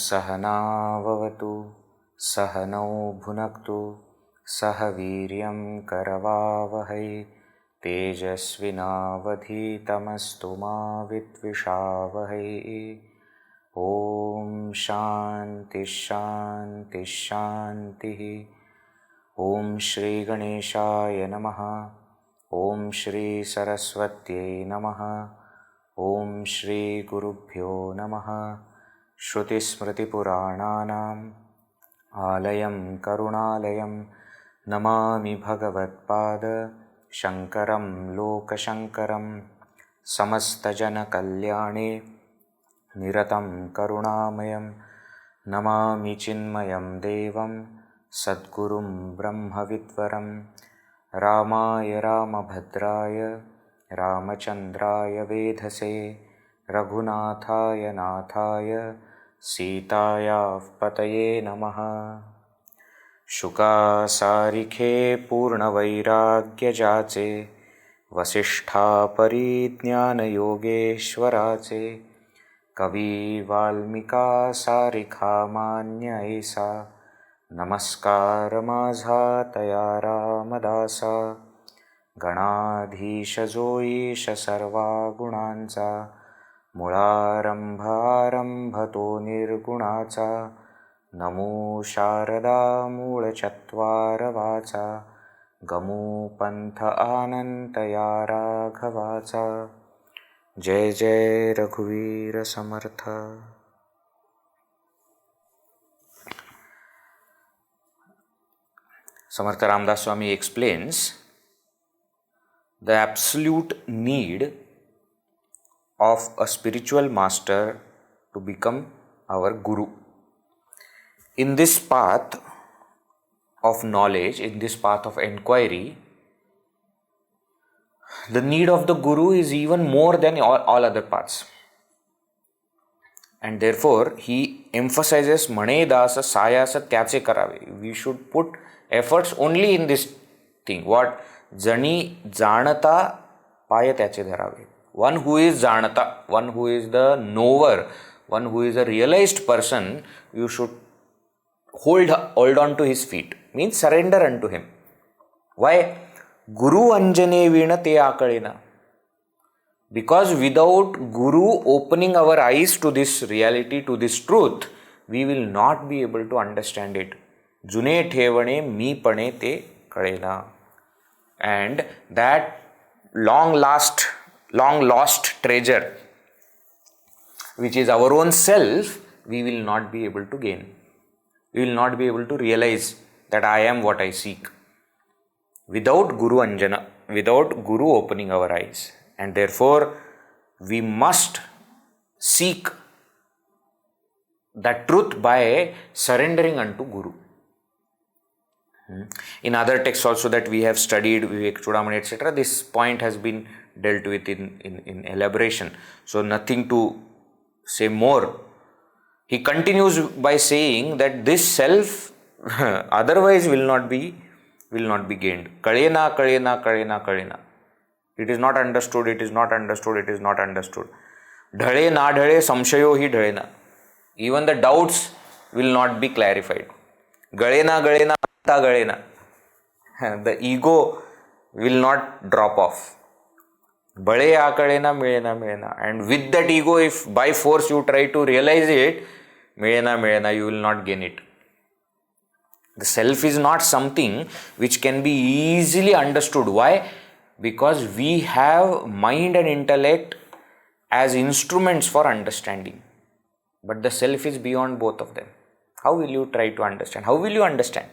सहना भवतु सहनौ भुनक्तु सह वीर्यं करवावहै तेजस्विनावधीतमस्तु मा विद्विषावहै। ॐ शान्ति शान्ति शान्तिः। ॐ श्री गणेशाय नमः। ॐ श्री सरस्वत्यै नमः। ॐ श्री गुरुभ्यो नमः। श्रुतिस्मृतिपुराणानाम् आलयं करुणालयं नमामि भगवत्पाद शङ्करं लोकशङ्करं। समस्तजनकल्याणे निरतं करुणामयं नमामि चिन्मयं देवं सद्गुरुं ब्रह्मविद्वरं। रामाय रामभद्राय रामचन्द्राय वेधसे रघुनाथाय नाथाय सीतायाः पतये नमः। शुकासारिखे पूर्णवैराग्यजाचे वसिष्ठापरिज्ञानयोगेश्वराचे कवी वाल्मिका सारिखा मान्य ऐसा नमस्कार माझा तया रामदासा। गणाधीश जो ईश सर्वा गुणांचा मुळारंभ आरंभ तो निर्गुणाचा। नमो शारदा मूळचत्वारवाचा गमो पंथ आनंत या राघवाचा। जय जय रघुवीर समर्थ। Samarth Ramdas Swami explains the absolute need of a spiritual master to become our guru. In this path of knowledge, in this path of inquiry, the need of the guru is even more than all other paths. And therefore, he emphasizes Mane dasa sayasa tyache karave. We should put efforts only in this thing. What? Jani janata paya tyache dharave. One who is janata, one who is the knower, one who is a realized person, you should hold on to his feet. Means surrender unto him. Why? Guru anjane veena te akalena. Because without Guru opening our eyes to this reality, to this truth, we will not be able to understand it. June thevane mi pane te kalena. And that long lost treasure, which is our own self, we will not be able to gain. We will not be able to realize that I am what I seek. Without Guru Anjana, without Guru opening our eyes. And therefore, we must seek that truth by surrendering unto Guru. In other texts also that we have studied, Viveka Chudamani, etc., this point has been dealt with in elaboration. So nothing to say more. He continues by saying that this self otherwise will not be gained. Kalena, kalena, kalena, kalena. It is not understood, it is not understood, it is not understood. Dhale na dhale samshayo hi dhalena. Even the doubts will not be clarified. Galena, galena, ta galena. The ego will not drop off. Bade akalena, milena, milena. And with that ego, if by force you try to realize it, milena, milena, you will not gain it. The self is not something which can be easily understood. Why? Because we have mind and intellect as instruments for understanding. But the self is beyond both of them. How will you try to understand? How will you understand?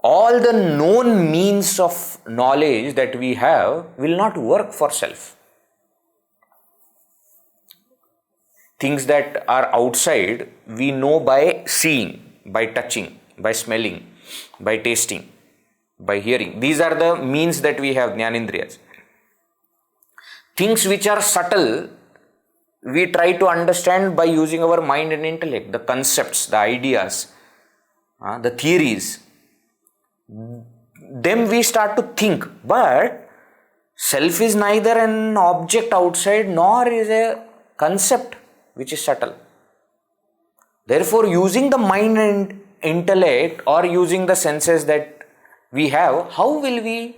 All the known means of knowledge that we have will not work for self. Things that are outside, we know by seeing, by touching, by smelling, by tasting, by hearing. These are the means that we have, Jnanindriyas. Things which are subtle, we try to understand by using our mind and intellect, the concepts, the ideas, the theories. Then we start to think, but self is neither an object outside nor is a concept which is subtle. Therefore, using the mind and intellect or using the senses that we have, how will we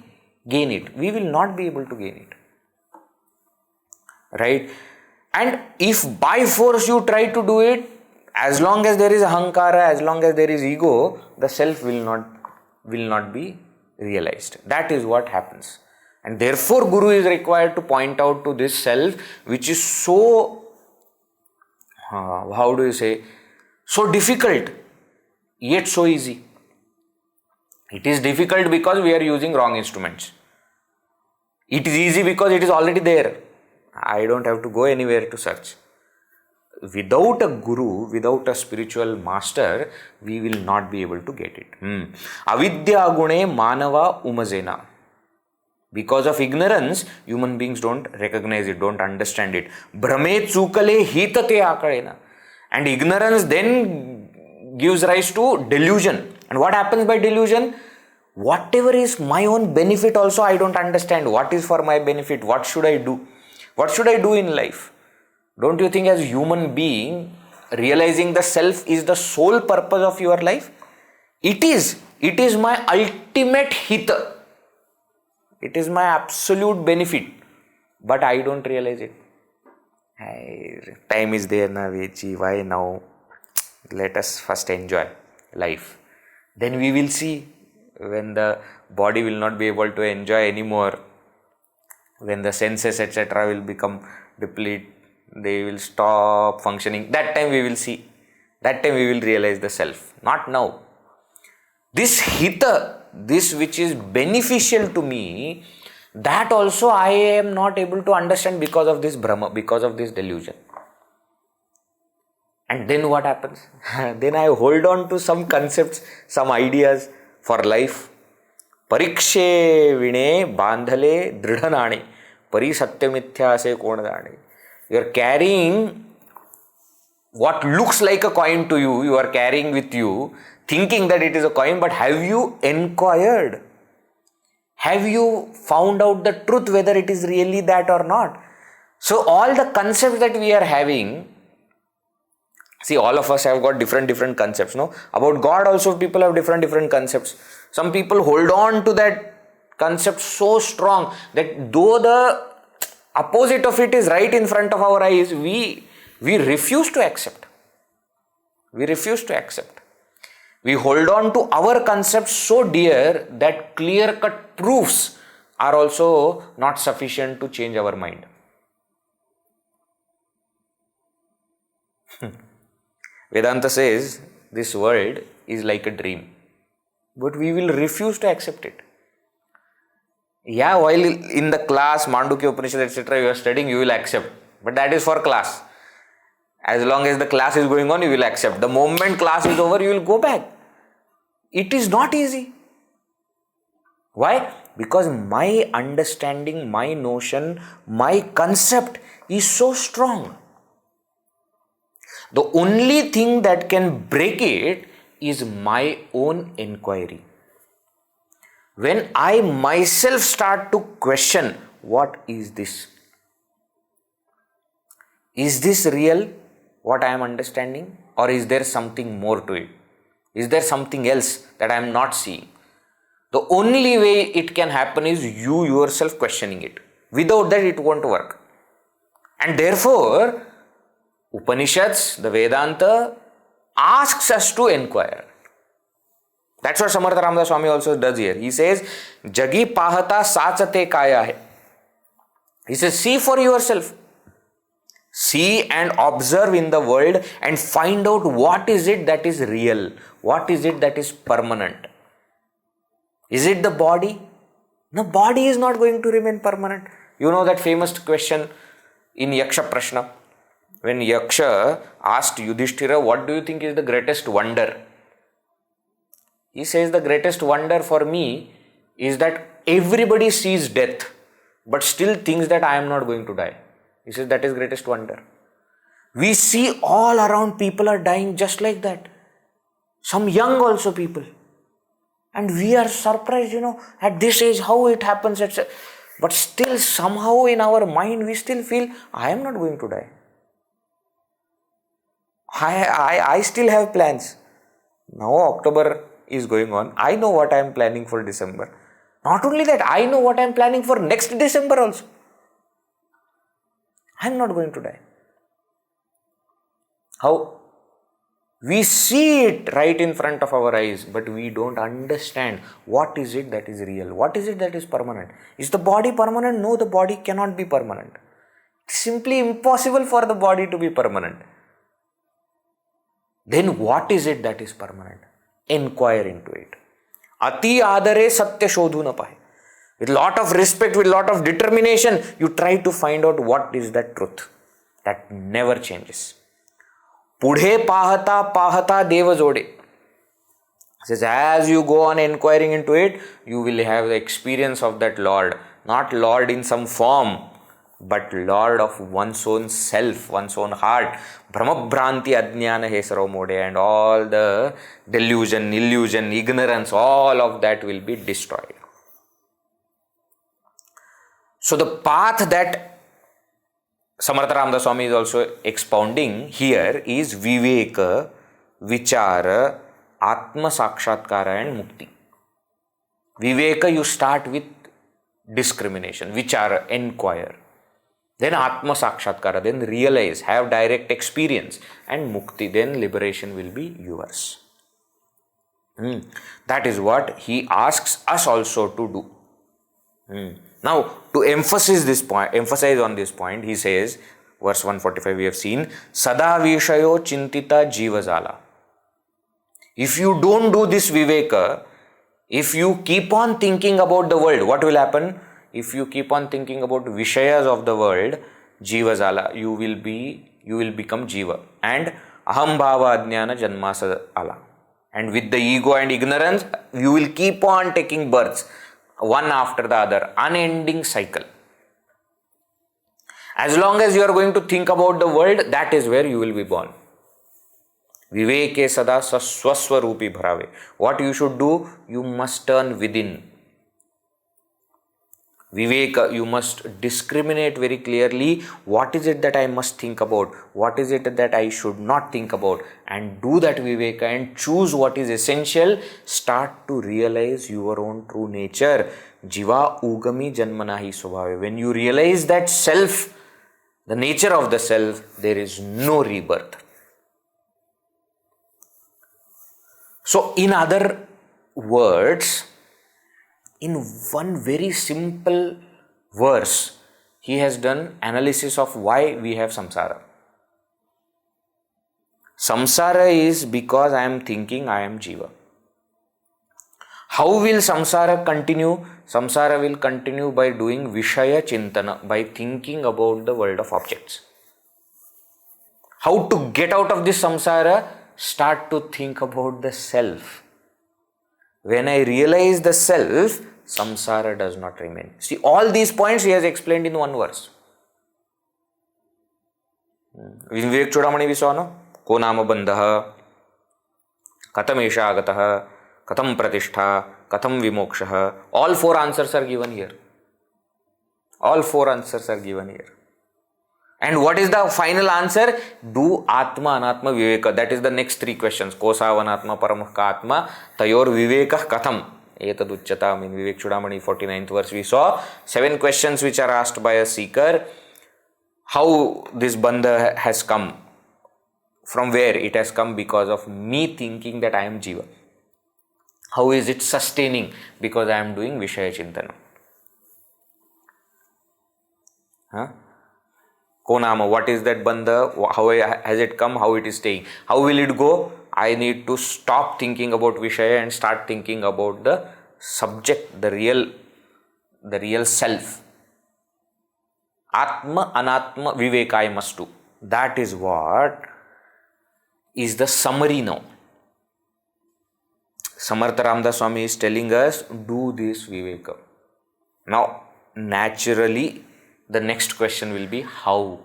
gain it? We will not be able to gain it. Right? And if by force you try to do it, as long as there is ahankara, as long as there is ego, the self will not be realized. That is what happens. And therefore, Guru is required to point out to this self, which is so, so difficult, yet so easy. It is difficult because we are using wrong instruments. It is easy because it is already there. I don't have to go anywhere to search. Without a guru, without a spiritual master, we will not be able to get it. Avidya gune manava umazena. Because of ignorance, human beings don't recognize it, don't understand it. Brahme tsukale hitate akalena. And ignorance then gives rise to delusion. And what happens by delusion? Whatever is my own benefit also I don't understand. What is for my benefit? What should I do? What should I do in life? Don't you think as a human being, realizing the self is the sole purpose of your life? It is. It is my ultimate hita. It is my absolute benefit. But I don't realize it. Time is there now, Vechi. Why now? Let us first enjoy life. Then we will see when the body will not be able to enjoy anymore. When the senses etc. will become deplete, they will stop functioning. That time we will see. That time we will realize the self. Not now. This hita, this which is beneficial to me, that also I am not able to understand because of this Brahma, because of this delusion. And then what happens? Then I hold on to some concepts, some ideas for life. Parikshe vine bandhale dridhanani pari satyamithya se konadani. You are carrying what looks like a coin to you, you are carrying with you, thinking that it is a coin, but have you inquired? Have you found out the truth whether it is really that or not? So all the concepts that we are having, see, all of us have got different concepts, no? About God also people have different concepts. Some people hold on to that concept so strong that though the opposite of it is right in front of our eyes, we refuse to accept. We refuse to accept. We hold on to our concepts so dear that clear-cut proofs are also not sufficient to change our mind. Vedanta says this world is like a dream, but we will refuse to accept it. Yeah, while in the class, Mandukya Upanishad, etc., you are studying, you will accept. But that is for class. As long as the class is going on, you will accept. The moment class is over, you will go back. It is not easy. Why? Because my understanding, my notion, my concept is so strong. The only thing that can break it is my own inquiry. When I myself start to question, what is this? Is this real, what I am understanding? Or is there something more to it? Is there something else that I am not seeing? The only way it can happen is you yourself questioning it. Without that, it won't work. And therefore, Upanishads, the Vedanta, asks us to inquire. That's what Samarth Ramdas Swami also does here. He says, Jagi pahata sachate kaya hai. He says, see for yourself. See and observe in the world and find out what is it that is real, what is it that is permanent. Is it the body? No, body is not going to remain permanent. You know that famous question in Yaksha Prashna, when Yaksha asked Yudhishthira, what do you think is the greatest wonder? He says, the greatest wonder for me is that everybody sees death, but still thinks that I am not going to die. He says, that is greatest wonder. We see all around people are dying just like that. Some young also people. And we are surprised, at this age, how it happens. But still, somehow in our mind, we still feel, I am not going to die. I still have plans. Now October is going on. I know what I am planning for December. Not only that, I know what I am planning for next December also. I am not going to die. How? We see it right in front of our eyes, but we don't understand what is it that is real, what is it that is permanent. Is the body permanent? No, the body cannot be permanent. It's simply impossible for the body to be permanent. Then what is it that is permanent? Inquire into it. Ati adare satya shodhu na pahe. With lot of respect, with lot of determination, you try to find out what is that truth that never changes. Pudhe pahata pahata deva jode. Says, as you go on inquiring into it, you will have the experience of that Lord. Not Lord in some form, but Lord of one's own self, one's own heart. Brahma Bhranti Ajnana Hesaro Mode, and all the delusion, illusion, ignorance, all of that will be destroyed. So the path that Samarth Ramdas Swami is also expounding here is viveka, vichara, Aatma Sakshatkara and Mukti. Viveka, you start with discrimination, vichara, inquire. Then Aatma Sakshatkara, then realize, have direct experience, and Mukti, then liberation will be yours. That is what he asks us also to do. Now, to emphasize on this point, he says, verse 145 we have seen, Sada Vishayo Chintita Jivazala. If you don't do this viveka, if you keep on thinking about the world, what will happen? If you keep on thinking about Vishayas of the world, Jivazala, you will become Jiva. And Aham Bhava Ajnana Janmasa Ala. And with the ego and ignorance, you will keep on taking births, one after the other, unending cycle. As long as you are going to think about the world, that is where you will be born. Viveke sada swaswarupi bharave. What you should do? You must turn within. Viveka, you must discriminate very clearly what is it that I must think about, what is it that I should not think about, and do that viveka and choose what is essential. Start to realize your own true nature. Jiva ugami janmanahi swabhave. When you realize that self, the nature of the self, there is no rebirth. So, in other words, in one very simple verse, he has done analysis of why we have samsara. Samsara is because I am thinking I am Jiva. How will samsara continue? Samsara will continue by doing Vishaya Chintana, by thinking about the world of objects. How to get out of this samsara? Start to think about the self. When I realize the self, samsara does not remain. See, all these points he has explained in one verse. Vivek Chudamani we saw, no? Ko nama bandhaha, katam esha agataha, katam pratishtha, katam vimokshaha. All four answers are given here. All four answers are given here. And what is the final answer? Do Aatma, Anatma, Viveka. That is the next three questions. Kosa, Anatma, Paramukha, Atma, Tayor, Viveka, Katham. Etad in Vivek Chudamani, 49th verse, we saw 7 questions which are asked by a seeker. How this bandha has come? From where it has come? Because of me thinking that I am Jiva. How is it sustaining? Because I am doing Vishaya Chintana. Konama, what is that bandha? How has it come? How it is staying? How will it go? I need to stop thinking about Vishaya and start thinking about the subject, the real self. Atma, anatma, viveka I must do. That is what is the summary now. Samarth Ramdas Swami is telling us, do this viveka. Now, naturally, the next question will be how?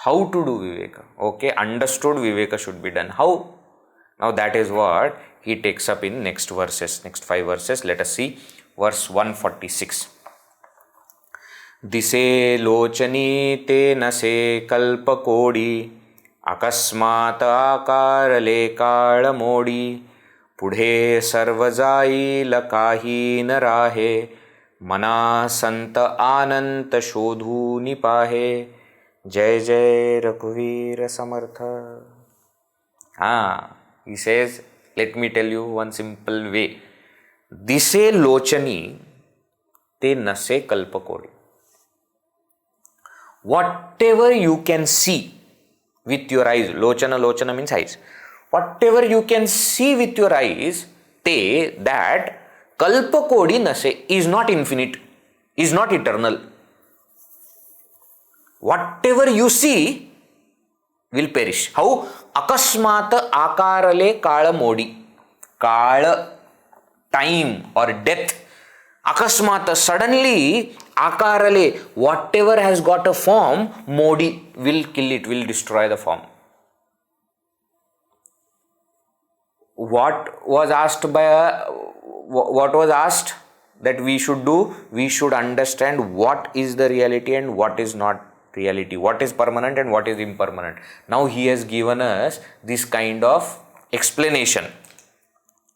How to do viveka? Okay, understood viveka should be done. How? Now, that is what he takes up in next verses, next 5 verses. Let us see verse 146. दिसे लोचनी ते नसे कल्पकोडी अकस्मात आकारले काळ मोडी पुढे सर्व जाईल काही न राहे मना संत आनंत शोधूनि पाहे जय जय रघुवीर समर्थ. He says, let me tell you one simple way. दिसे लोचनी ते नसे कल्पकोडी. Whatever you can see with your eyes, lochana means eyes. Whatever you can see with your eyes, that kalpakodi nase is not infinite, is not eternal. Whatever you see will perish. How? Akasmata akarale kala modi. Kala, time or death. Akasmata, suddenly, akarale, whatever has got a form, modi will kill it, will destroy the form. What was asked that we should do? We should understand what is the reality and what is not reality, what is permanent and what is impermanent. Now he has given us this kind of explanation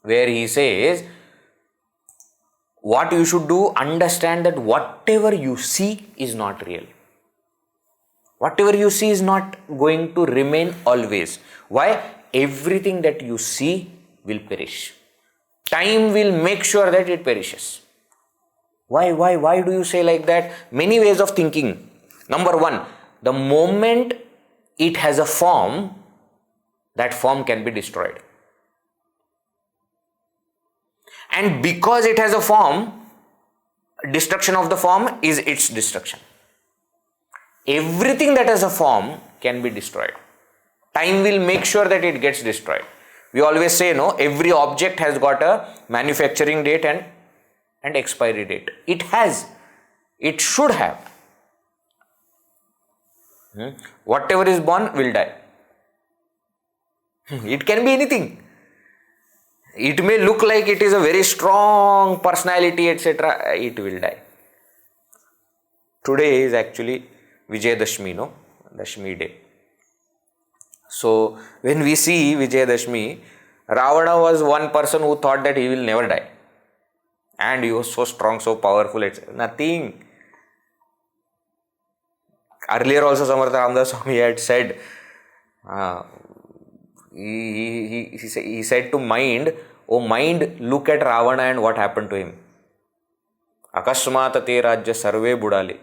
where he says, what you should do, understand that whatever you see is not real. Whatever you see is not going to remain always. Why? Everything that you see will perish. Time will make sure that it perishes. Why do you say like that? Many ways of thinking. Number one, the moment it has a form, that form can be destroyed. And because it has a form, destruction of the form is its destruction. Everything that has a form can be destroyed. Time will make sure that it gets destroyed. We always say, no, every object has got a manufacturing date and expiry date. It has. It should have. Whatever is born will die. It can be anything. It may look like it is a very strong personality, etc. It will die. Today is actually Vijayadashami, no? Dashami day. So, when we see Vijayadashami, Ravana was one person who thought that he will never die. And he was so strong, so powerful, etc. Nothing. Earlier also Samarth Ramdas Swami had said, he said to mind, oh mind, look at Ravana and what happened to him. Akasmata te rajya sarve budale.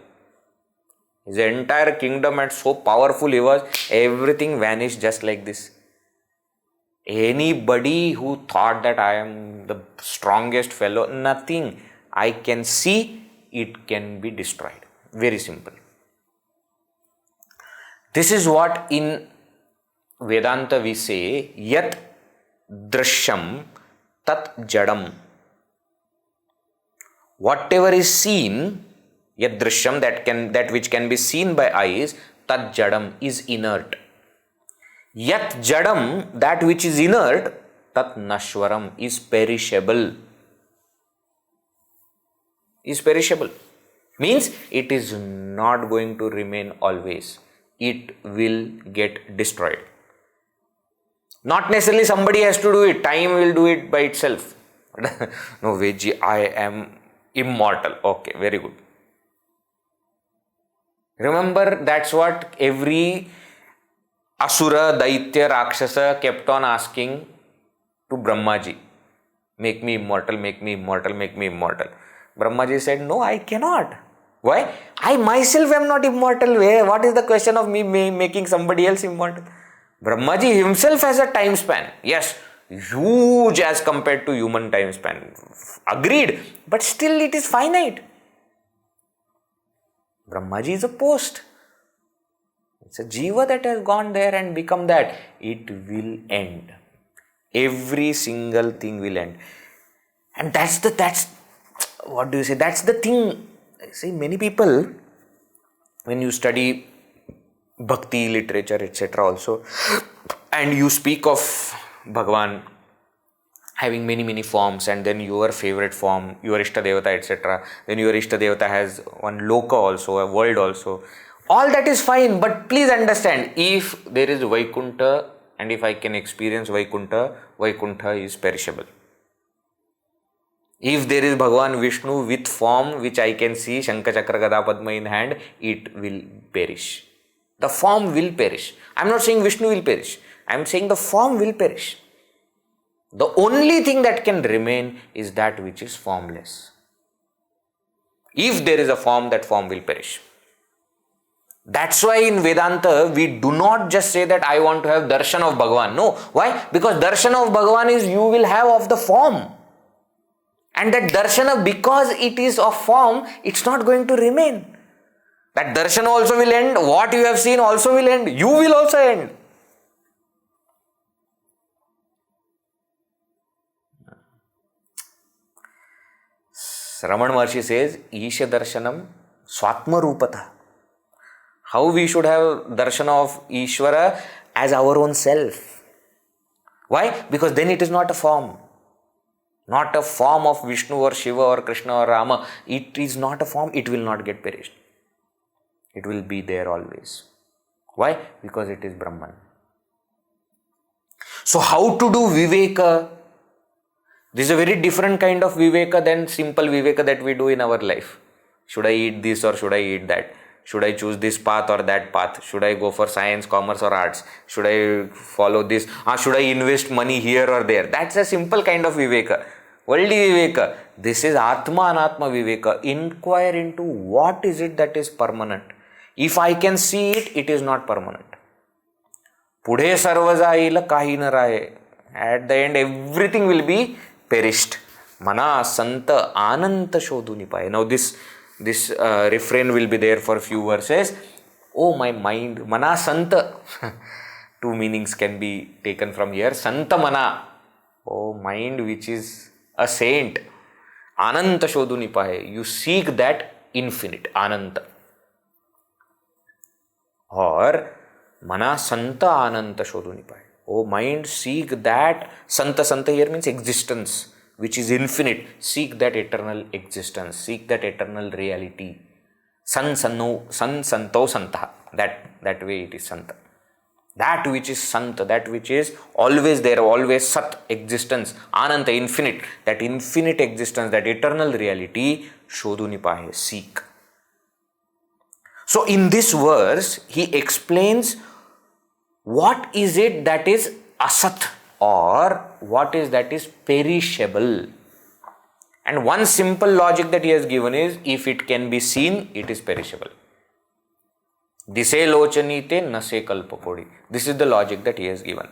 His entire kingdom and so powerful he was, everything vanished just like this. Anybody who thought that I am the strongest fellow, nothing. I can see, it can be destroyed. Very simple. This is what in Vedanta we say, yat drishyam tat jadam. Whatever is seen, yat drishyam, that which can be seen by eyes, tat jadam, is inert. Yat jadam, that which is inert, tat nashwaram, is perishable. Is perishable. Means it is not going to remain always. It will get destroyed. Not necessarily somebody has to do it. Time will do it by itself. No, Veji, I am immortal. Okay, very good. Remember, that's what every Asura, Daitya, Rakshasa kept on asking to Brahmaji. Make me immortal, make me immortal, make me immortal. Brahmaji said, no, I cannot. Why? I myself am not immortal. What is the question of me making somebody else immortal? Brahmaji himself has a time span. Yes, huge as compared to human time span. Agreed. But still it is finite. Brahmaji is a post. It's a jiva that has gone there and become that. It will end. Every single thing will end. And that's what do you say? That's the thing. See, many people, when you study bhakti literature, etc. also, and you speak of Bhagavan having many forms, and then your favorite form, your Ishta Devata, etc. Then your Ishta Devata has one loka also, a world also. All that is fine, but please understand, if there is Vaikuntha, and if I can experience Vaikuntha, Vaikuntha is perishable. If there is Bhagavan Vishnu with form which I can see, Shankha Chakra Gada Padma in hand, it will perish. The form will perish. I am not saying Vishnu will perish. I am saying the form will perish. The only thing that can remain is that which is formless. If there is a form, that form will perish. That's why in Vedanta, we do not just say that I want to have darshan of Bhagavan. No. Why? Because darshan of Bhagavan is you will have of the form. And that darshana, because it is of form, it's not going to remain. That darshana also will end. What you have seen also will end. You will also end. Raman Maharshi says, Isha darshanam swatma rupata. How we should have darshana of Ishvara as our own self. Why? Because then it is not a form. Not a form of Vishnu or Shiva or Krishna or Rama. It is not a form. It will not get perished. It will be there always. Why? Because it is Brahman. So how to do viveka? This is a very different kind of viveka than simple viveka that we do in our life. Should I eat this or should I eat that? Should I choose this path or that path? Should I go for science, commerce or arts? Should I follow this? Should I invest money here or there? That's a simple kind of viveka. Worldly viveka. This is Aatma, anatma viveka. Inquire into what is it that is permanent. If I can see it, it is not permanent. Pudhe sarva jaila kahi na rahe. At the end, everything will be perished. Mana santa ananta shodhu nipaye. Now this refrain will be there for a few verses. Oh my mind, mana santa. Two meanings can be taken from here. Santa mana. Oh mind which is a saint. Ananta shodhu nipaye. You seek that infinite. Ananta. Or mana santa ananta shodhu nipaye. Oh mind, seek that. Santa here means existence, which is infinite. Seek that eternal existence. Seek that eternal reality. Santo santa. That way it is santa. That which is santa, that which is always there, always sat, existence. Ananta, infinite. That infinite existence, that eternal reality, shodhu nipahe, seek. So in this verse, he explains what is it that is asat or what is that is perishable. And one simple logic that he has given is, if it can be seen, it is perishable. Dise lochanite nase kalpakodi. This is the logic that he has given.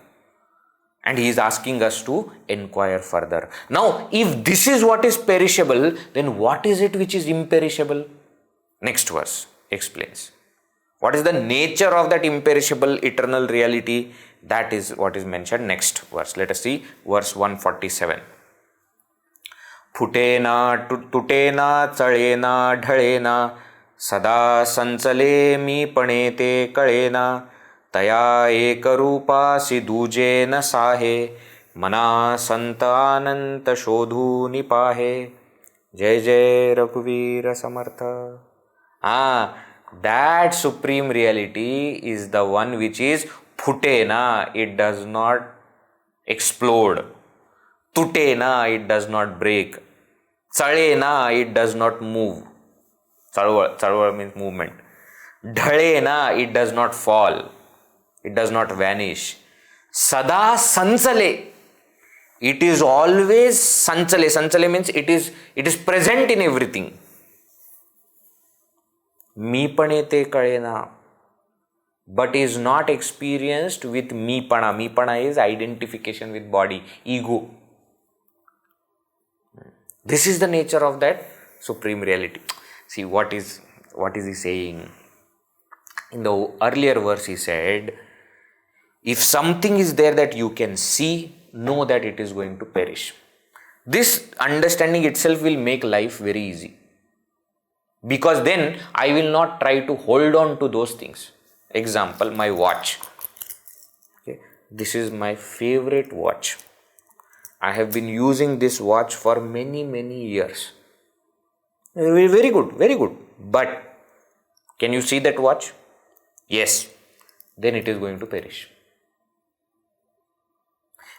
And he is asking us to inquire further. Now, if this is what is perishable, then what is it which is imperishable? Next verse explains. What is the nature of that imperishable eternal reality? That is what is mentioned next verse. Let us see verse 147. Phutena tutena chalena dhalena sada sanchale mi panete kalena taya ekarupa sidujena sahe mana santananta shodhu nipahe. Jai Jai Raghuvira Samartha. That supreme reality is the one which is phutena, it does not explode. Tutena, it does not break. Chalena, it does not move. Chalva means movement. Dhalena, it does not fall. It does not vanish. Sada sanchale, it is always sanchale. Sanchale means it is present in everything. मीपणे ते कळेना, but is not experienced with meepana. Meepana is identification with body, ego. This is the nature of that supreme reality. See, what is he saying? In the earlier verse he said, if something is there that you can see, know that it is going to perish. This understanding itself will make life very easy, because then I will not try to hold on to those things. Example, my watch. Okay. This is my favorite watch. I have been using this watch for many years. Very good, very good. But can you see that watch? Yes. Then it is going to perish.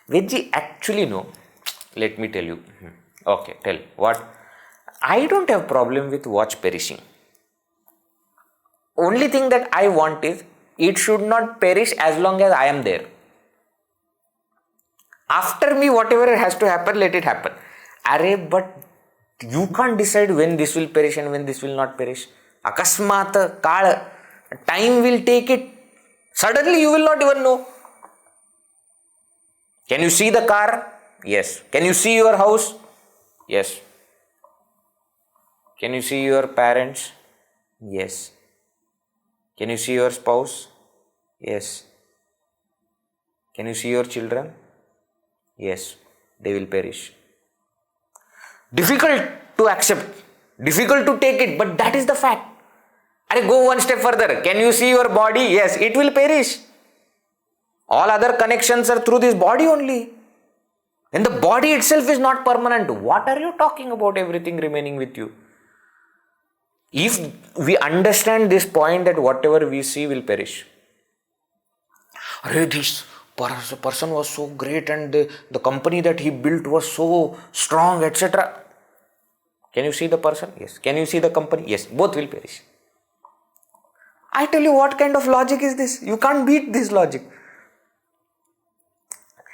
Vedji, actually no. Let me tell you. Okay, tell. What? I don't have problem with watch perishing. Only thing that I want is, it should not perish as long as I am there. After me, whatever has to happen, let it happen. Arey, but you can't decide when this will perish and when this will not perish. Akasmat, Kala, time will take it. Suddenly you will not even know. Can you see the car? Yes. Can you see your house? Yes. Can you see your parents? Yes. Can you see your spouse? Yes. Can you see your children? Yes. They will perish. Difficult to accept, difficult to take it, but that is the fact. And go one step further. Can you see your body? Yes, it will perish. All other connections are through this body only. And the body itself is not permanent. What are you talking about everything remaining with you? If we understand this point that whatever we see will perish. This person was so great and the company that he built was so strong, etc. Can you see the person? Yes. Can you see the company? Yes. Both will perish. I tell you, what kind of logic is this? You can't beat this logic.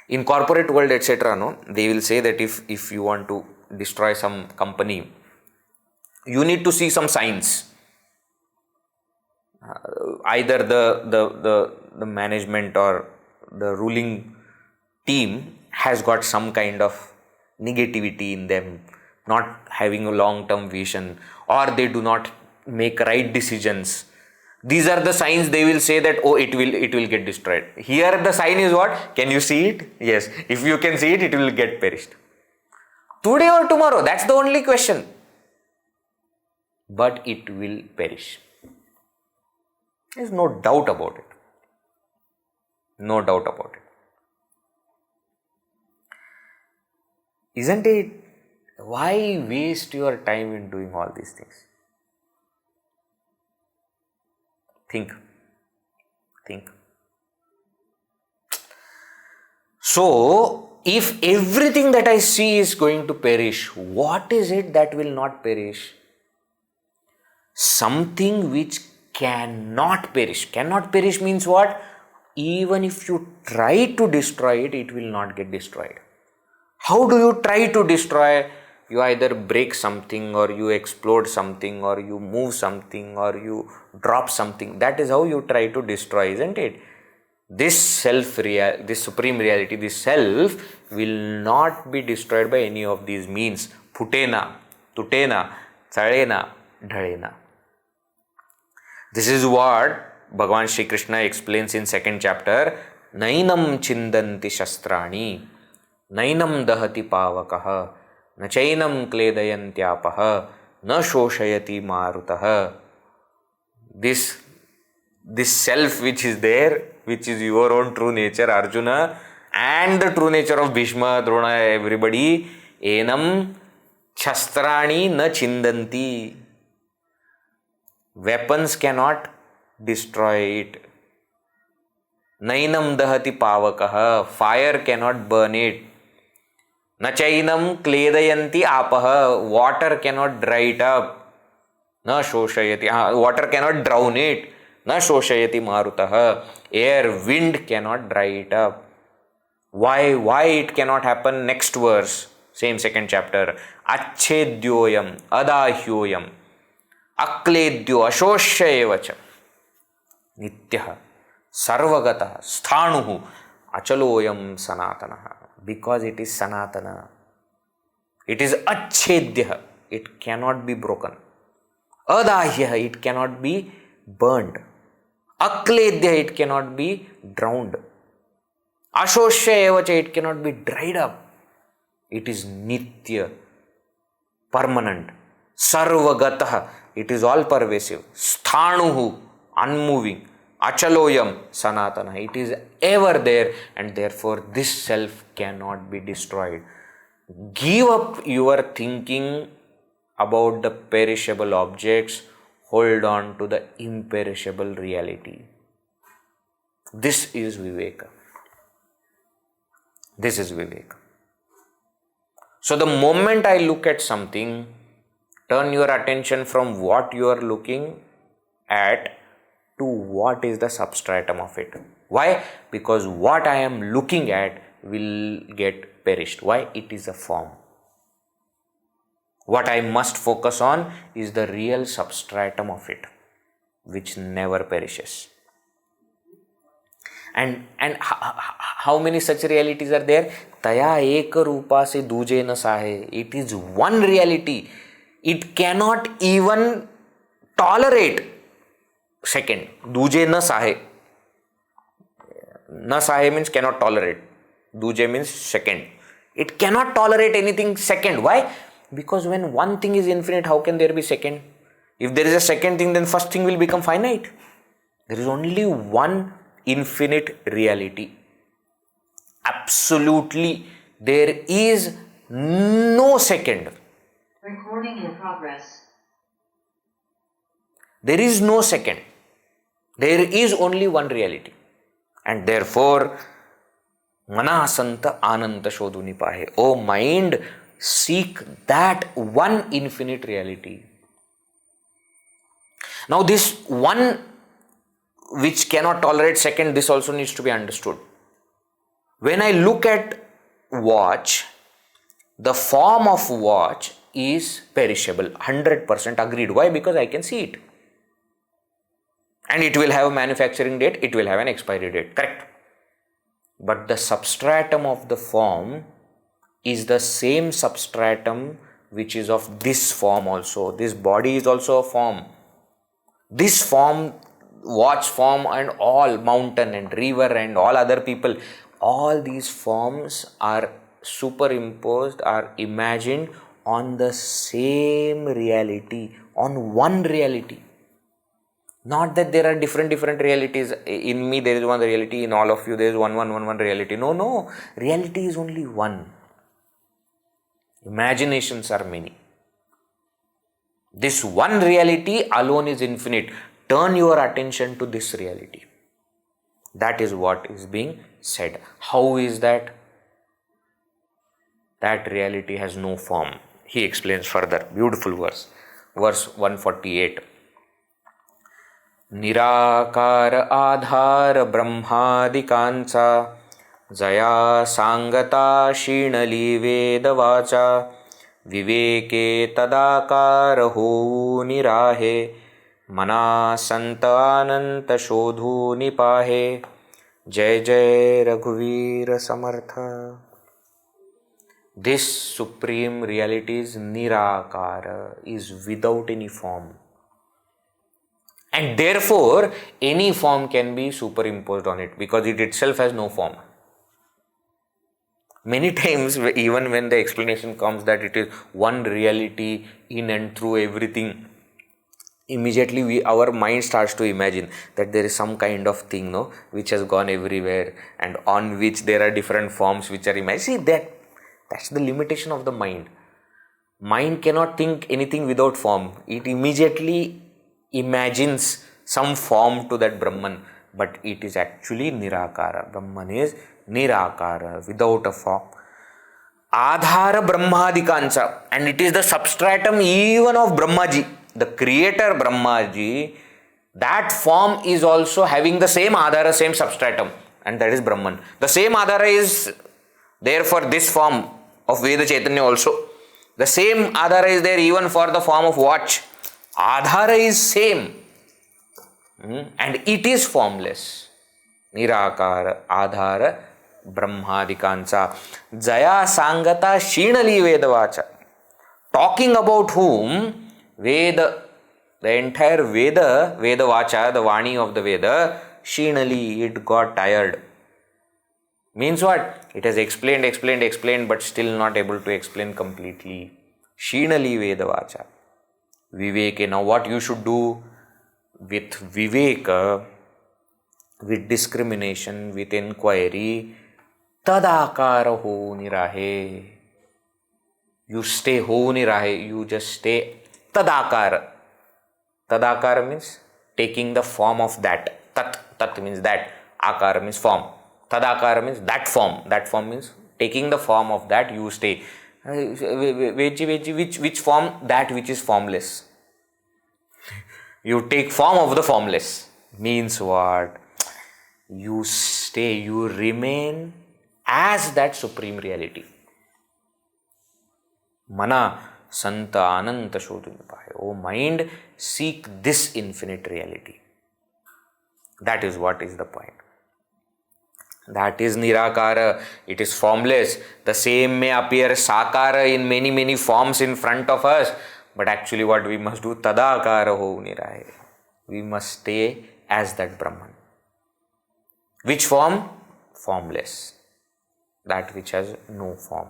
In corporate world, etc., no, they will say that if you want to destroy some company, you need to see some signs. Either the management or the ruling team has got some kind of negativity in them, not having a long-term vision, or they do not make right decisions. These are the signs they will say that, oh, it will get destroyed. Here the sign is what? Can you see it? Yes. If you can see it, it will get perished. Today or tomorrow, that's the only question. But it will perish. There is no doubt about it. No doubt about it. Isn't it? Why waste your time in doing all these things? Think. So, if everything that I see is going to perish, what is it that will not perish? Something which cannot perish. Cannot perish means what? Even if you try to destroy it, it will not get destroyed. How do you try to destroy? You either break something, or you explode something, or you move something, or you drop something. That is how you try to destroy, isn't it? This supreme reality, this self will not be destroyed by any of these means. Phutena, tutena, chalena, dhalena. This is what Bhagavan Shri Krishna explains in 2nd chapter. Nainam chindanti shastrani, nainam dahati pavakaha, na chainam kledayantyapah, na shoshayati marutah. This self which is there, which is your own true nature, Arjuna, and the true nature of Bhishma, Drona, everybody, enam shastrani na chindanti. Weapons cannot destroy it. Nainam dahati pavakaha, fire cannot burn it. Na chainam kledayanti apaha, water cannot dry it up. Na shoshayati, water cannot drown it. Na shoshayati marutah, air, wind cannot dry it up. Why it cannot happen? Next verse, same 2nd chapter. Achedyoyam, adahyoyam. akledyo ashoshya evacha nityah sarvagatah sthanuhu achaloyam sanatanaha. Because it is sanatana, it is achhedyah, it cannot be broken. Adahyah, it cannot be burned. Akledyah, it cannot be drowned. Ashoshya evacha, it cannot be dried up. It is nitya, permanent. Sarvagatah, it is all pervasive. Sthanuhu, unmoving. Achaloyam, sanatana, it is ever there, and therefore this self cannot be destroyed. Give up your thinking about the perishable objects, hold on to the imperishable reality. This is viveka. This is viveka. So the moment I look at something, turn your attention from what you are looking at to what is the substratum of it. Why? Because what I am looking at will get perished. Why? It is a form. What I must focus on is the real substratum of it, which never perishes. And how many such realities are there? Taya eka rupa se duje na sahe. It is one reality. It cannot even tolerate second. Duje na sahe. Na sahe means cannot tolerate. Duje means second. It cannot tolerate anything second. Why? Because when one thing is infinite, how can there be second? If there is a second thing, then first thing will become finite. There is only one infinite reality. Absolutely. There is no second. Recording in progress. There is no second. There is only one reality. And therefore, manasanta ananta shodhuni pahe. O mind, seek that one infinite reality. Now this one which cannot tolerate second, this also needs to be understood. When I look at watch, the form of watch is perishable, 100% agreed. Why? Because I can see it. And it will have a manufacturing date, it will have an expiry date, correct? But the substratum of the form is the same substratum which is of this form also. This body is also a form. This form, watch form, and all mountain and river and all other people, all these forms are superimposed, are imagined on the same reality, on one reality. Not that there are different realities. In me there is one reality, in all of you there is one reality. No. Reality is only one. Imaginations are many. This one reality alone is infinite. Turn your attention to this reality. That is what is being said. How is that? That reality has no form. He explains further. Beautiful verse. Verse 148. Nirakara adhara brahmadikansa jaya sangata shinali vedavacha viveke tadakara ho nirahe manasanta ananta shodhu nipahe. Jai Jai Raghuveer Samartha. This supreme reality is nirakara, is without any form. And therefore, any form can be superimposed on it because it itself has no form. Many times, even when the explanation comes that it is one reality in and through everything, immediately our mind starts to imagine that there is some kind of thing, which has gone everywhere and on which there are different forms which are imagined. See, that's the limitation of the mind. Mind cannot think anything without form. It immediately imagines some form to that Brahman, but it is actually nirakara. Brahman is nirakara, without a form. Adhara brahmadikancha, and it is the substratum even of Brahmaji. The creator Brahmaji, that form is also having the same adhara, same substratum, and that is Brahman. The same adhara is there for this form of Ved Chaitanya also. The same adhara is there even for the form of watch. Adhara is same. And it is formless. Nirakara, Adhara, Brahmadikansa. Jaya Sangata Shinali Vedavacha. Talking about whom Veda, the entire Veda, Vedavacha, the Vani of the Veda, Shinali, it got tired. Means what? It has explained, but still not able to explain completely. Shinali Vedavacha. Viveke. Now what you should do? With viveka, with discrimination, with inquiry, tadakara ho nirahe. You stay ho nirahe, you just stay tadakara. Tadakara means taking the form of that. Tat means that. Akara means form. Tadakara means that form. That form means taking the form of that, you stay. Which form? That which is formless. You take form of the formless. Means what? You stay, you remain as that supreme reality. Mana Santa Ananta Shodunipaye. O mind, seek this infinite reality. That is what is the point. That is Nirakara. It is formless. The same may appear Sakara in many forms in front of us. But actually what we must do, Tadakara ho nirahe. We must stay as that Brahman. Which form? Formless. That which has no form.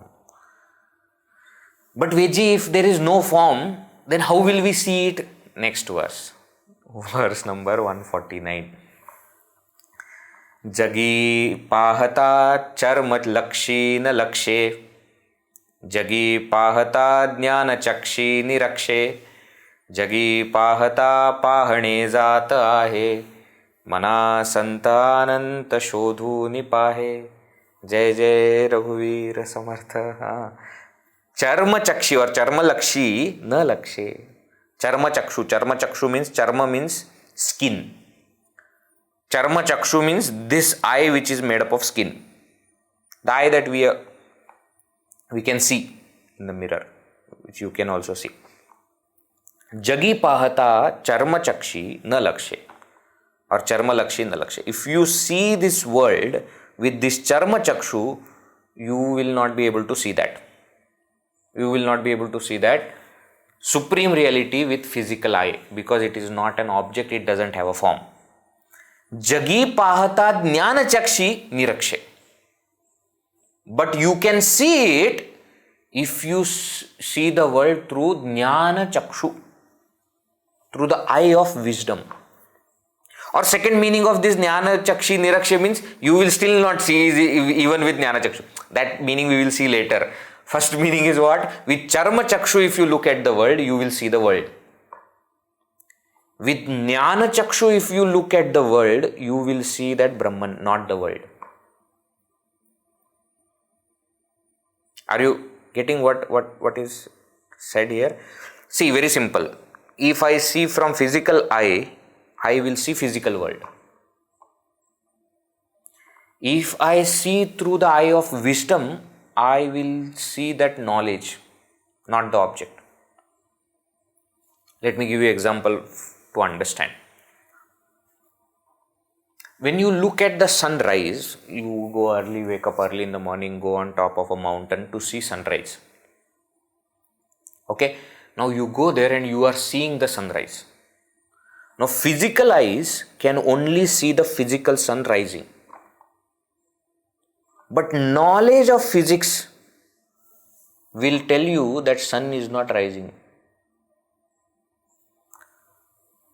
But Veji, if there is no form, then how will we see it? Next verse. Verse number 149. Jagi pahata charmat lakshi na lakshe. Jagi pahata jnana chakshi nirakshe. Jagi pahata pahane zata ahe. Mana santananta shodhu nipahe. Jai Jai Raghuveer Samartha. Charma chakshi or charma lakshi na lakshe. Charma chakshu. Charma chakshu means, charma means skin. Charma chakshu means this eye which is made up of skin. The eye that we can see in the mirror, which you can also see. Jagi pahata charma chakshi na lakshe, or charma lakshi na lakshe. If you see this world with this charma chakshu, you will not be able to see that. You will not be able to see that supreme reality with physical eye, because it is not an object, it doesn't have a form. Jagi pahata jnana chakshi nirakshe. But you can see it if you see the world through jnana chakshu, through the eye of wisdom. Or second meaning of this jnana chakshi nirakshe means you will still not see even with jnana chakshu. That meaning we will see later. First meaning is what? With charma chakshu, if you look at the world, you will see the world. With jnana chakshu, if you look at the world, you will see that Brahman, not the world. Are you getting what is said here? See, very simple. If I see from physical eye, I will see physical world. If I see through the eye of wisdom, I will see that knowledge, not the object. Let me give you an example to understand. When you look at the sunrise, you go early, wake up early in the morning, go on top of a mountain to see sunrise. Okay, now you go there and you are seeing the sunrise. Now physical eyes can only see the physical sun rising. But knowledge of physics will tell you that sun is not rising.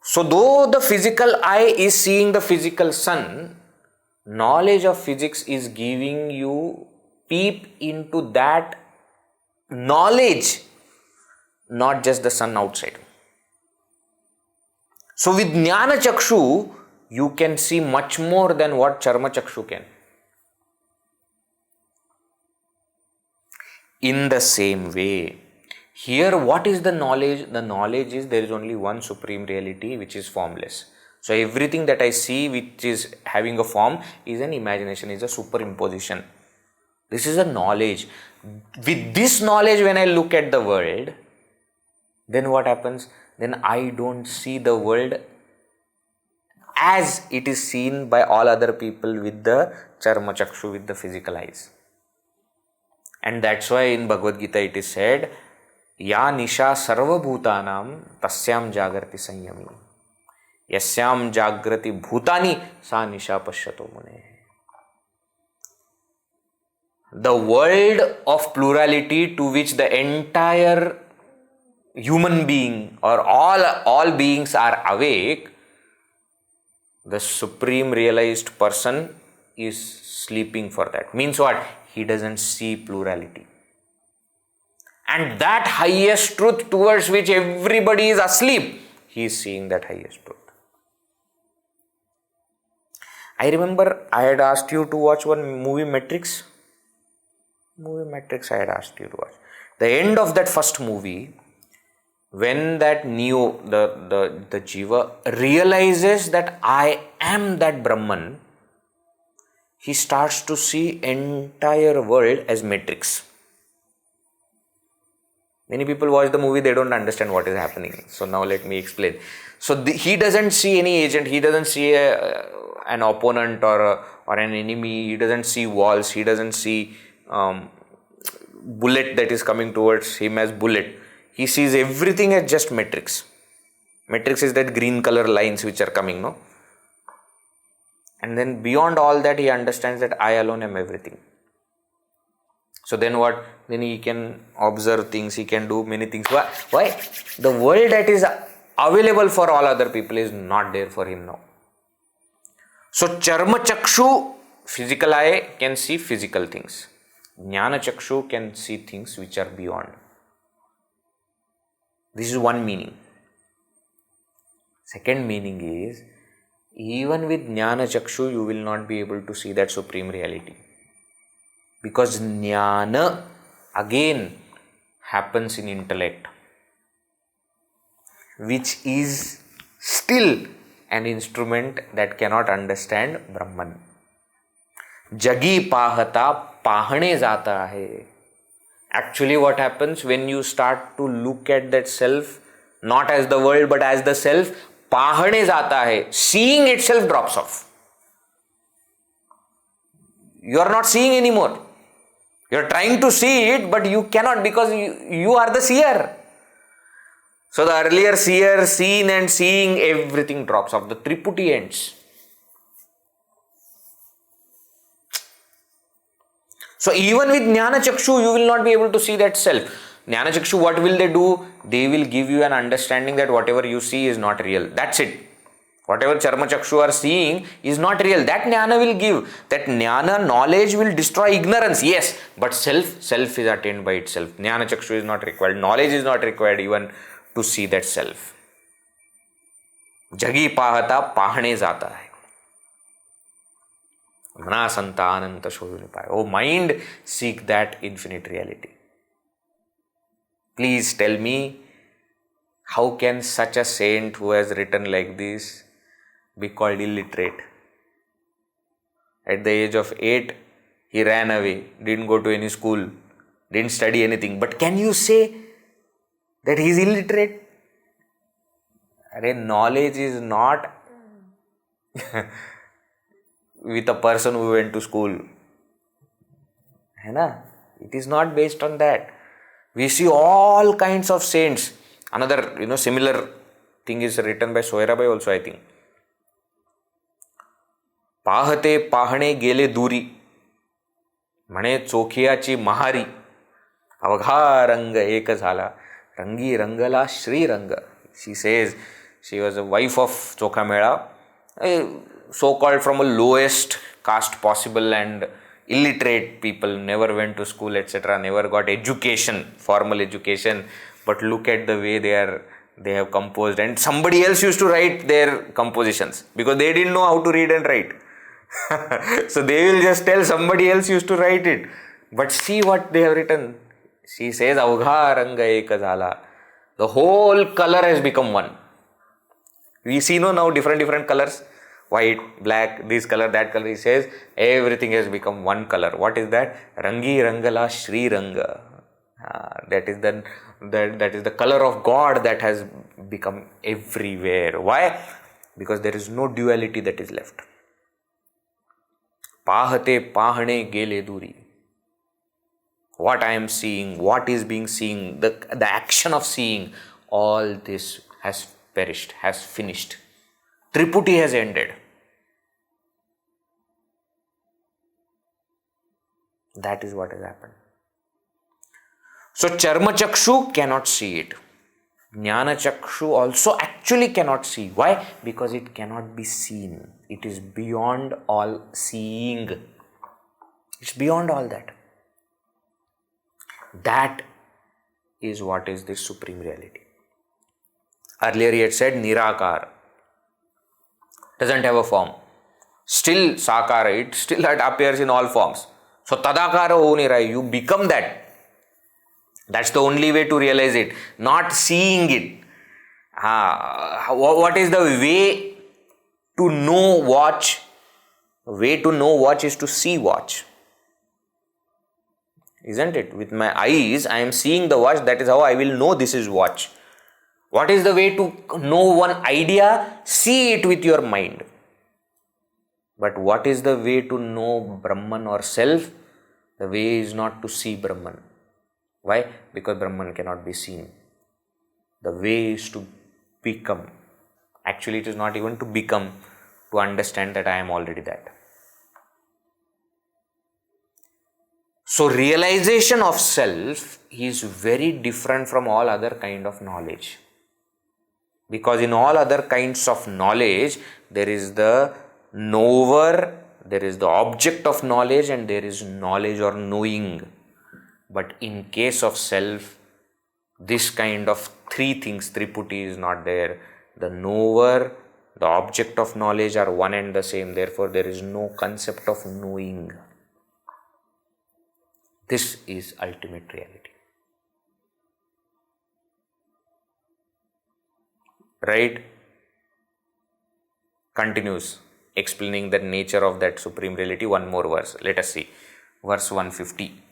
So though the physical eye is seeing the physical sun, knowledge of physics is giving you peep into that knowledge, not just the sun outside. So with jnana chakshu, you can see much more than what charma chakshu can. In the same way, here what is the knowledge? The knowledge is there is only one supreme reality which is formless. So everything that I see which is having a form is an imagination, is a superimposition. This is a knowledge. With this knowledge, when I look at the world, then what happens? then I don't see the world as it is seen by all other people with the charma chakshu, with the physical eyes. And that's why in Bhagavad Gita it is said, Ya nisha sarva bhutanam tasyam jagrati sanyami. Yasyam jagrati bhutani sa nisha pashyato mune. The world of plurality to which the entire human being or all beings are awake, the supreme realized person is sleeping for that. Means what? He doesn't see plurality. And that highest truth towards which everybody is asleep, he is seeing that highest truth. I remember I had asked you to watch one movie, Matrix. I had asked you to watch. The end of that first movie, when that Neo, the Jiva, realizes that I am that Brahman, he starts to see entire world as matrix. Many people watch the movie, they don't understand what is happening. So now let me explain. So he doesn't see any agent, he doesn't see an opponent or an enemy, he doesn't see walls, he doesn't see bullet that is coming towards him as bullet. He sees everything as just matrix. Matrix is that green color lines which are coming, no? And then beyond all that, he understands that I alone am everything. So then what? Then he can observe things, he can do many things. Why? The world that is available for all other people is not there for him now. So charma chakshu, physical eye, can see physical things. Jnana chakshu can see things which are beyond. This is one meaning. Second meaning is, even with Jnana Chakshu, you will not be able to see that supreme reality. Because Jnana again happens in intellect, which is still an instrument that cannot understand Brahman. Jagi pahata pahane jata hai. Actually, what happens when you start to look at that self, not as the world but as the self, pahane jata hai, seeing itself drops off. You are not seeing anymore. You are trying to see it, but you cannot, because you are the seer. So the earlier seer, seen and seeing, everything drops off. The triputi ends. So even with Jnana Chakshu, you will not be able to see that self. Jnana Chakshu, what will they do? They will give you an understanding that whatever you see is not real. That's it. Whatever Charma Chakshu are seeing is not real. That Jnana will give. That Jnana, knowledge, will destroy ignorance. Yes, but self is attained by itself. Jnana Chakshu is not required. Knowledge is not required even to see that self. Jagi pahata pahane jata hai. Manasanta ananta shodhunipaya. Oh mind, seek that infinite reality. Please tell me, how can such a saint who has written like this be called illiterate? At the age of 8, he ran away, didn't go to any school, didn't study anything. But can you say that he is illiterate? Knowledge is not with a person who went to school. It is not based on that. We see all kinds of saints. Another, similar thing is written by Soirabai also, I think. Pahate pahane gele duri, mane chokhiyachi mahari, avagha ranga eka zhala, rangi rangala Shri Ranga. She says she was a wife of Chokha Mela, so-called from a lowest caste possible, and illiterate people, never went to school, etc., never got education, formal education. But look at the way they have composed, and somebody else used to write their compositions because they didn't know how to read and write. So they will just tell somebody else used to write it. But see what they have written. She says, Avgha ranga eka jhala. The whole color has become one. We see now different colors. White, black, this color, that color. He says everything has become one color. What is that? Rangi Rangala Shri Ranga. That is the color of God that has become everywhere. Why? Because there is no duality that is left. Pahate pahane gele duri. What I am seeing, what is being seen, the action of seeing, all this has perished, has finished. Triputi has ended. That is what has happened. So Charma Chakshu cannot see it. Jnana Chakshu also actually cannot see. Why? Because it cannot be seen. It is beyond all seeing. It's beyond all that. That is what is this supreme reality. Earlier he had said Nirakar. Doesn't have a form. Still Sakara. It still appears in all forms. So Tadakara ho Nirahi. You become that. That's the only way to realize it. Not seeing it. What is the way to know watch? Way to know watch is to see watch. Isn't it? With my eyes, I am seeing the watch. That is how I will know this is watch. What is the way to know one idea? See it with your mind. But what is the way to know Brahman or self? The way is not to see Brahman. Why? Because Brahman cannot be seen. The way is to become. Actually, it is not even to become, to understand that I am already that. So realization of self is very different from all other kind of knowledge. Because in all other kinds of knowledge, there is the knower, there is the object of knowledge, and there is knowledge or knowing. But in case of self, this kind of three things, Triputi, is not there. The knower, the object of knowledge are one and the same. Therefore, there is no concept of knowing. This is ultimate reality. Right? Continues explaining the nature of that supreme reality. One more verse. Let us see. Verse 150.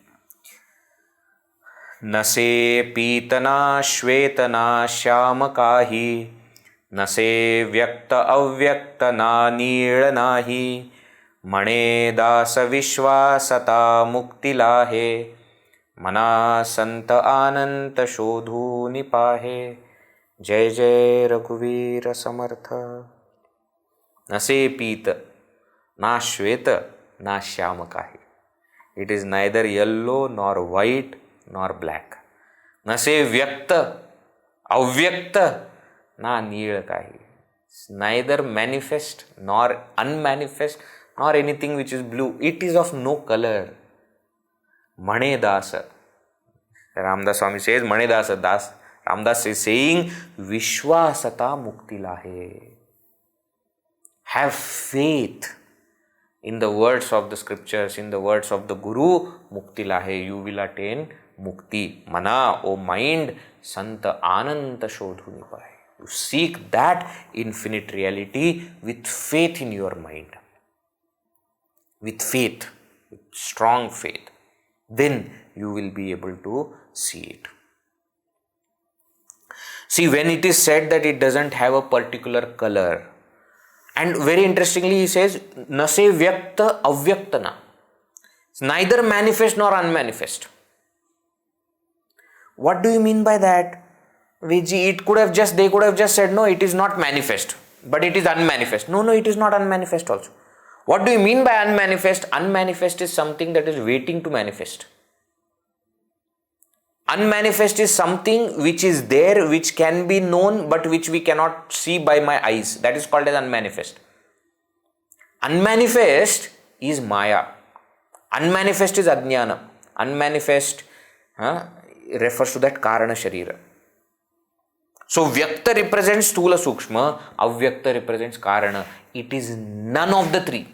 Nase pitana shvetana shyamakahi Nase vyakta avyakta na nila nahi Mane dasa vishwasata mukti lahe Mana santa ananta shodhu nipahe Jai Jai Raghuvira Samartha. Nase pita na shveta na shyamakahi. It is neither yellow nor white nor black. Nase vyakta avyakta na nilakahi. It's neither manifest nor unmanifest nor anything which is blue. It is of no color. Mane dasa. Ramdas Swami says, Mane dasa das. Ramdas is saying, Vishwasata mukti lahe. Have faith in the words of the scriptures, in the words of the Guru, mukti lahe. You will attain mukti. Mana, O mind, santa ananta shodhu nipahe. You seek that infinite reality with faith in your mind. With faith, with strong faith. Then you will be able to see it. See, when it is said that it doesn't have a particular color, and very interestingly he says, Nase vyakta avyaktana. It's neither manifest nor unmanifest. What do you mean by that? They could have just said, no, it is not manifest, but it is unmanifest. No, it is not unmanifest also. What do you mean by unmanifest? Unmanifest is something that is waiting to manifest. Unmanifest is something which is there, which can be known, but which we cannot see by my eyes. That is called as unmanifest. Unmanifest is Maya. Unmanifest is Ajnana. Unmanifest refers to that Karana Sharira. So Vyakta represents Stula Sukshma, Avyakta represents Karana. It is none of the three.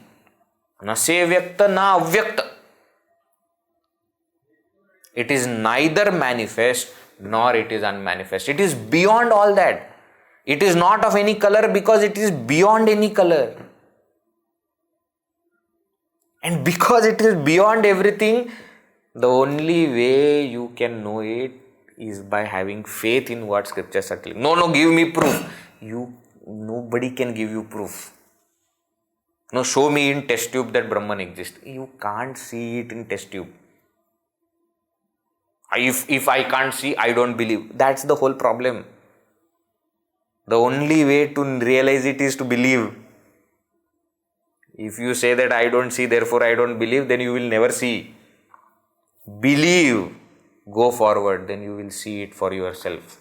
Na se Vyakta, na Avyakta. It is neither manifest nor it is unmanifest. It is beyond all that. It is not of any color because it is beyond any color. And because it is beyond everything, the only way you can know it is by having faith in what scriptures are telling. No, give me proof. Nobody can give you proof. No, show me in test tube that Brahman exists. You can't see it in test tube. If I can't see, I don't believe. That's the whole problem. The only way to realize it is to believe. If you say that I don't see, therefore I don't believe, then you will never see. Believe. Go forward, then you will see it for yourself.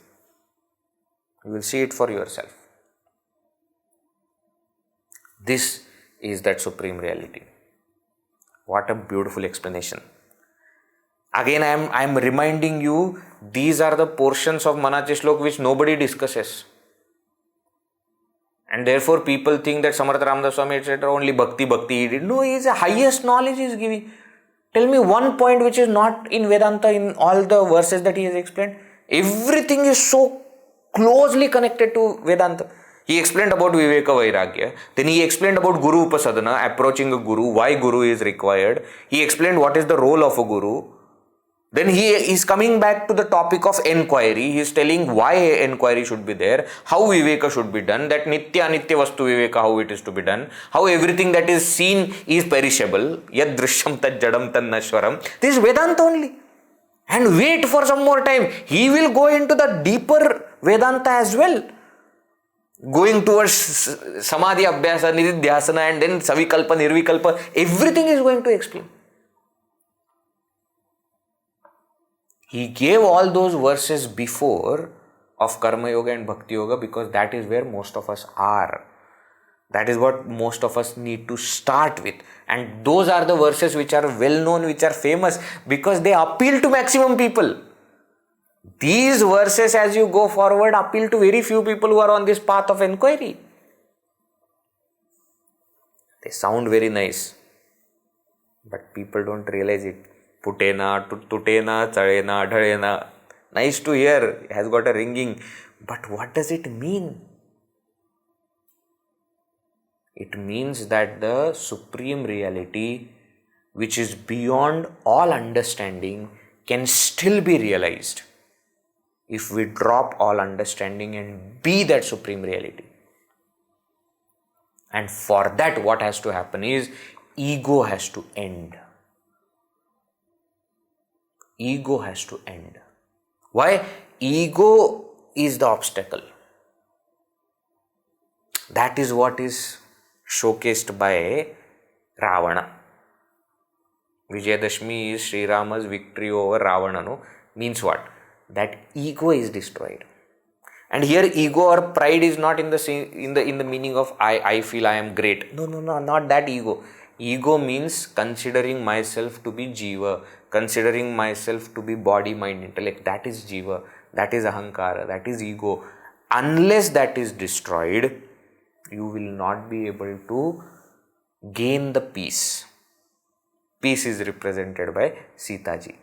You will see it for yourself. This is that supreme reality. What a beautiful explanation. Again, I am reminding you, these are the portions of Manache Shlok which nobody discusses. And therefore people think that Samarth Ramdas Swami etc. only bhakti he did. No, he is the highest knowledge he is giving. Tell me one point which is not in Vedanta in all the verses that he has explained. Everything is so closely connected to Vedanta. He explained about viveka vairagya. Then he explained about guru upasadana, approaching a guru, why guru is required. He explained what is the role of a guru. Then he is coming back to the topic of enquiry. He is telling why enquiry should be there, how viveka should be done, that nitya anitya vastu viveka, how it is to be done, how everything that is seen is perishable, yad drishyam tad jadam tad nashwaram. This is Vedanta only. And wait for some more time. He will go into the deeper Vedanta as well. Going towards samadhi abhyasa, nididhyasana, and then savikalpa, nirvikalpa, everything is going to explain. He gave all those verses before of Karma Yoga and Bhakti Yoga because that is where most of us are. That is what most of us need to start with. And those are the verses which are well known, which are famous because they appeal to maximum people. These verses, as you go forward, appeal to very few people who are on this path of inquiry. They sound very nice, but people don't realize it. Putena, tutena, charena, adharena. Nice to hear, it has got a ringing. But what does it mean? It means that the supreme reality, which is beyond all understanding, can still be realized if we drop all understanding and be that supreme reality. And for that, what has to happen is ego has to end. Ego has to end. Why? Ego is the obstacle. That is what is showcased by Ravana. Vijayadashami is Sri Rama's victory over Ravana. No? Means what? That ego is destroyed. And here ego or pride is not in the meaning of I feel I am great. No, not that ego. Ego means considering myself to be jiva, considering myself to be body, mind, intellect. That is jiva, that is ahankara, that is ego. Unless that is destroyed, you will not be able to gain the peace. Peace is represented by Sita ji.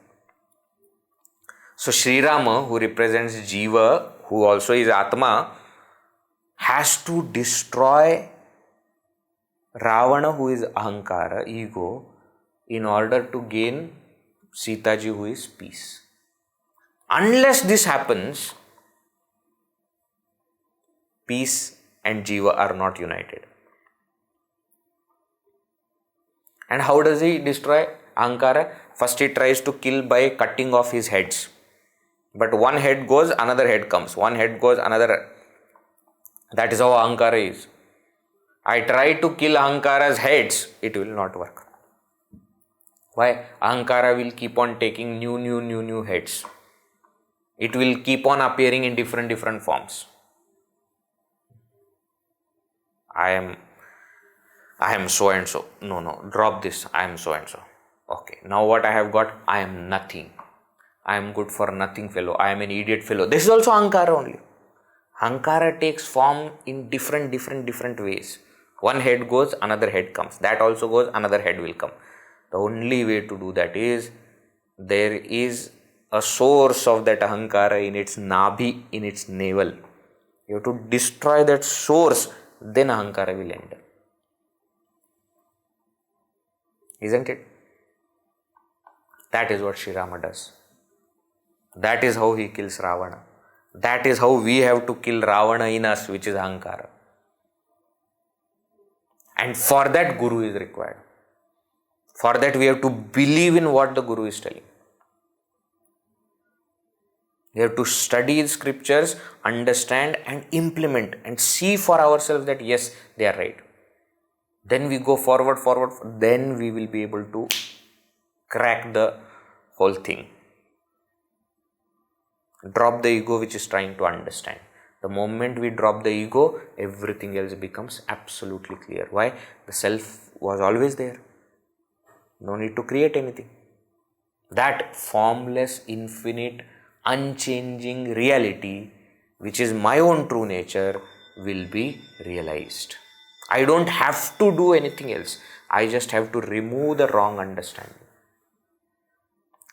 So Sri Rama, who represents jiva, who also is Aatma, has to destroy Ravana, who is ahankara, ego, in order to gain Sita ji, who is peace. Unless this happens, peace and jiva are not united. And how does he destroy ahankara? First he tries to kill by cutting off his heads. But one head goes, another head comes. One head goes, another. That is how ahankara is. I try to kill ahankara's heads, it will not work. Why? Ahankara will keep on taking new heads. It will keep on appearing in different forms. I am so and so. No, drop this. I am so and so. Okay, now what I have got? I am nothing. I am good for nothing fellow. I am an idiot fellow. This is also ahankara only. Ahankara takes form in different ways. One head goes, another head comes. That also goes, another head will come. The only way to do that is, there is a source of that ahankara in its nabhi, in its navel. You have to destroy that source, then ahankara will end. Isn't it? That is what Sri Rama does. That is how he kills Ravana. That is how we have to kill Ravana in us, which is Ahankara. And for that, Guru is required. For that, we have to believe in what the Guru is telling. We have to study the scriptures, understand and implement and see for ourselves that yes, they are right. Then we go forward, then we will be able to crack the whole thing. Drop the ego which is trying to understand. The moment we drop the ego, everything else becomes absolutely clear. Why? The self was always there. No need to create anything. That formless, infinite, unchanging reality, which is my own true nature, will be realized. I don't have to do anything else. I just have to remove the wrong understanding.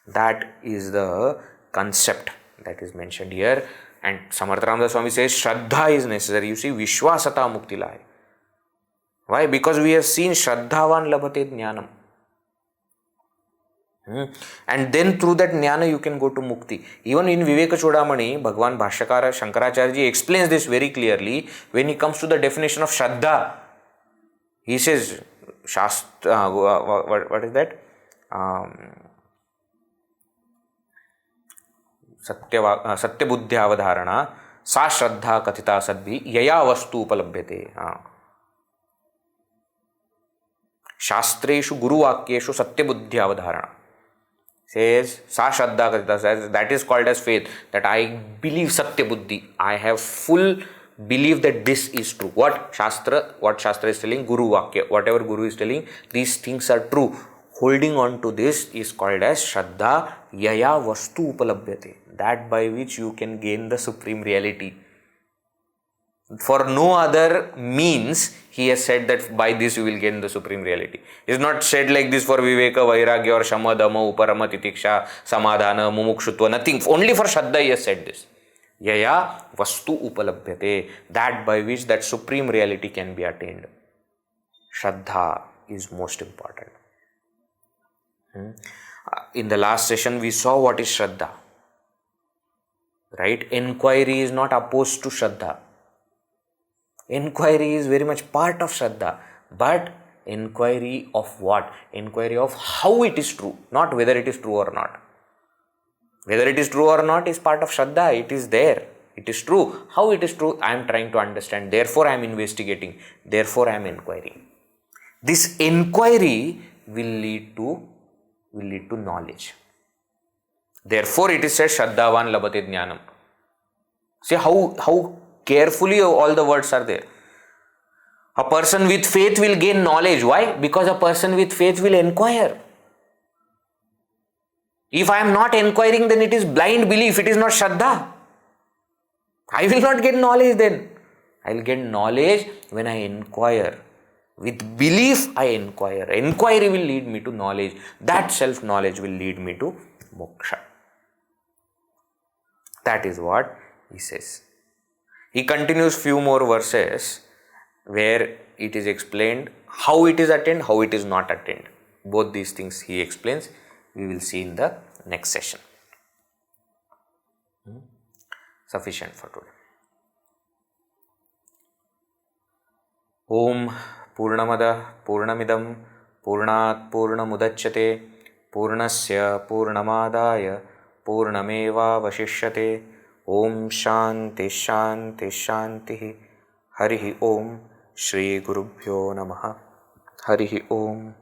That is the concept that is mentioned here. And Samarth Ramdas Swami says Shraddha is necessary. You see, Vishwasata Mukti Lai. Why? Because we have seen Shraddhavan Labhate Jnanam. And then through that jnana you can go to mukti. Even in Viveka Chudamani, Bhagwan Bhashyakara Shankaracharya ji explains this very clearly when he comes to the definition of Shraddha. He says, Shastra, what is that? Satya buddhya avadharana sa Shraddha kathita sadbhi yaya vastu upalabhyate. Shastreshu guru vakyeshu satya buddhya avadharana. Says, Sa Shraddha Katita says, that is called as faith, that I believe Satya Buddhi. I have full belief that this is true. What Shastra is telling, Guru Vakya, whatever Guru is telling, these things are true. Holding on to this is called as Shraddha Yaya Vastu Upalabhyate, that by which you can gain the supreme reality. For no other means, he has said that by this you will gain the supreme reality. He is not said like this for Viveka, Vairagya or Shama, Dhamma, Uparama, Titiksha, Samadhana, Mumukshutva, nothing. Only for Shraddha he has said this. Yaya Vastu Upalabhyate, that by which that supreme reality can be attained. Shraddha is most important. In the last session, we saw what is Shraddha. Right? Enquiry is not opposed to Shraddha. Enquiry is very much part of Shraddha, but enquiry of what? Enquiry of how it is true, not whether it is true or not. Whether it is true or not is part of Shraddha, it is there, it is true. How it is true, I am trying to understand, therefore I am investigating, therefore I am inquiring. This inquiry will lead to knowledge. Therefore it is said Shraddhavan Labhate Jnanam. See how carefully all the words are there. A person with faith will gain knowledge. Why? Because a person with faith will inquire. If I am not inquiring, then it is blind belief. It is not Shraddha. I will not get knowledge then. I will get knowledge when I inquire. With belief, I inquire. Inquiry will lead me to knowledge. That self-knowledge will lead me to moksha. That is what he says. He continues few more verses where it is explained how it is attained, how it is not attained. Both these things he explains. We will see in the next session. Sufficient for today. Om Purnamada Purnamidam Purnat Purnamudachyate Purnasya Purnamadaya Purnameva Vashishyate. Om Shanti Shanti Shanti. Harihi Om. Shri Gurubhyo Namaha. Harihi Om.